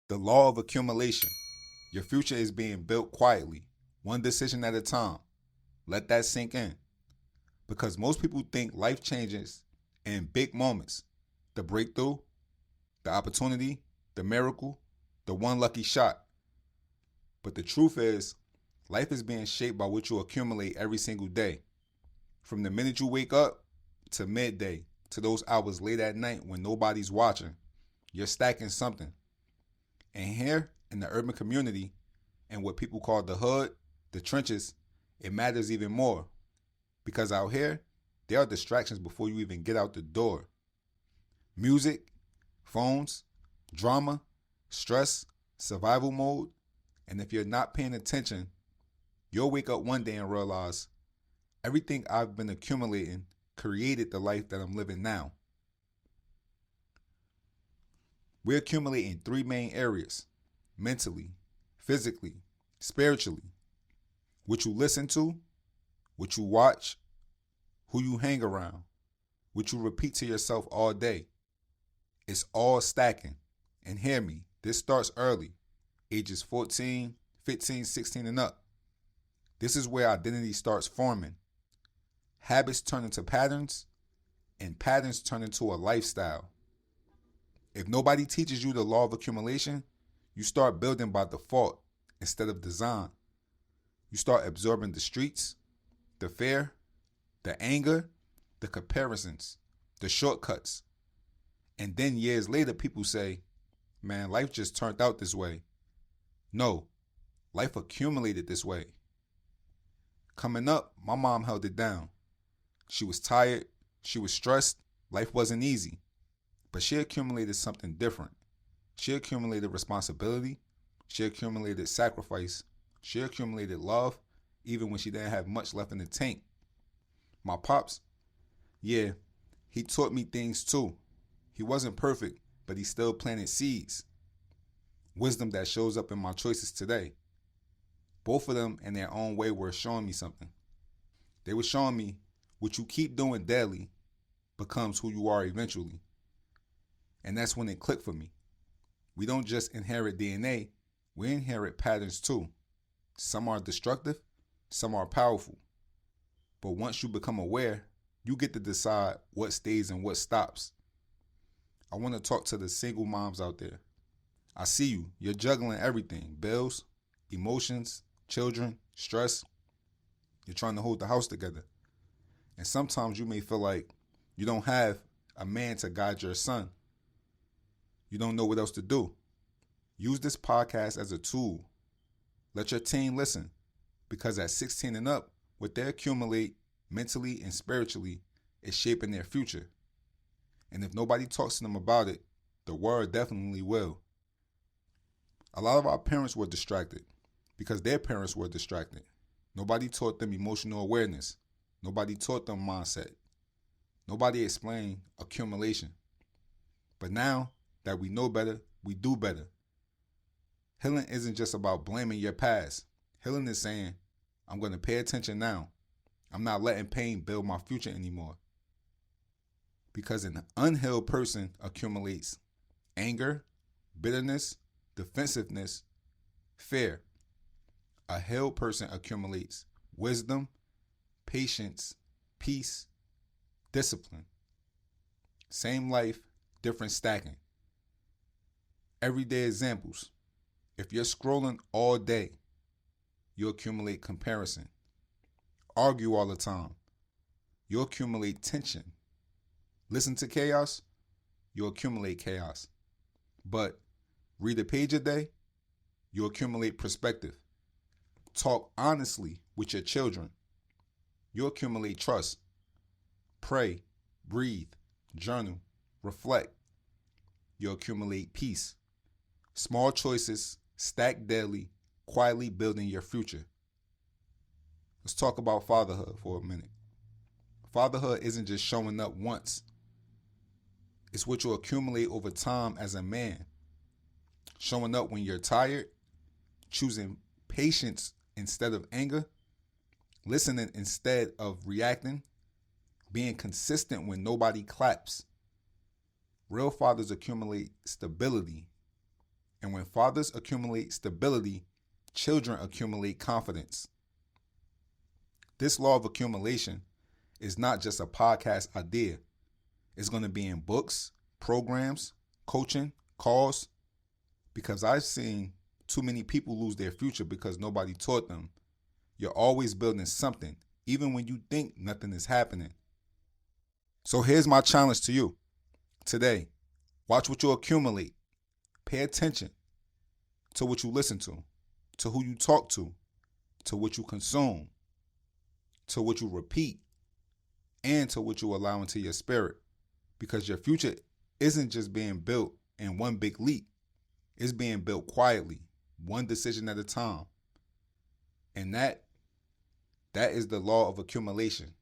The law of accumulation. Your future is being built quietly, one decision at a time. Let that sink in. Because most people think life changes in big moments: the breakthrough, the opportunity, the miracle, the one lucky shot. But the truth is, life is being shaped by what you accumulate every single day. From the minute you wake up to midday to those hours late at night when nobody's watching, you're stacking something. And here in the urban community and what people call the hood, the trenches, it matters even more. Because out here, there are distractions before you even get out the door. Music, phones, drama, stress, survival mode. And if you're not paying attention, you'll wake up one day and realize everything I've been accumulating created the life that I'm living now. We accumulate in three main areas: mentally, physically, spiritually. What you listen to, what you watch, who you hang around, what you repeat to yourself all day. It's all stacking. And hear me, this starts early, ages 14, 15, 16 and up. This is where identity starts forming. Habits turn into patterns, and patterns turn into a lifestyle. If nobody teaches you the law of accumulation, you start building by default instead of design. You start absorbing the streets, the fear, the anger, the comparisons, the shortcuts. And then years later, people say, man, life just turned out this way. No, life accumulated this way. Coming up, my mom held it down. She was tired, she was stressed, life wasn't easy. But she accumulated something different. She accumulated responsibility, she accumulated sacrifice, she accumulated love, even when she didn't have much left in the tank. My pops, yeah, he taught me things too. He wasn't perfect, but he still planted seeds. Wisdom that shows up in my choices today. Both of them in their own way were showing me something. They were showing me what you keep doing daily becomes who you are eventually. And that's when it clicked for me. We don't just inherit DNA, we inherit patterns too. Some are destructive, some are powerful. But once you become aware, you get to decide what stays and what stops. I want to talk to the single moms out there. I see you. You're juggling everything: bills, emotions, children, stress. You're trying to hold the house together. And sometimes you may feel like you don't have a man to guide your son. You don't know what else to do. Use this podcast as a tool. Let your teen listen, because at 16 and up, what they accumulate mentally and spiritually is shaping their future. And if nobody talks to them about it, the world definitely will. A lot of our parents were distracted because their parents were distracted. Nobody taught them emotional awareness. Nobody taught them mindset. Nobody explained accumulation. But now that we know better, we do better. Healing isn't just about blaming your past. Healing is saying, I'm going to pay attention now. I'm not letting pain build my future anymore. Because an unhealed person accumulates anger, bitterness, defensiveness, fear. A healed person accumulates wisdom, patience, peace, discipline. Same life, different stacking. Everyday examples. If you're scrolling all day, you accumulate comparison. Argue all the time, you accumulate tension. Listen to chaos, you accumulate chaos. But read a page a day, you accumulate perspective. Talk honestly with your children, you accumulate trust. Pray, breathe, journal, reflect, you accumulate peace. Small choices, stacked daily, quietly building your future. Let's talk about fatherhood for a minute. Fatherhood isn't just showing up once. It's what you accumulate over time as a man. Showing up when you're tired, choosing patience instead of anger, listening instead of reacting, being consistent when nobody claps. Real fathers accumulate stability. And when fathers accumulate stability, children accumulate confidence. This law of accumulation is not just a podcast idea. It's going to be in books, programs, coaching, calls, because I've seen too many people lose their future because nobody taught them. You're always building something, even when you think nothing is happening. So here's my challenge to you. Today, watch what you accumulate. Pay attention to what you listen to who you talk to what you consume, to what you repeat, and to what you allow into your spirit. Because your future isn't just being built in one big leap. It's being built quietly, one decision at a time. And that is the law of accumulation.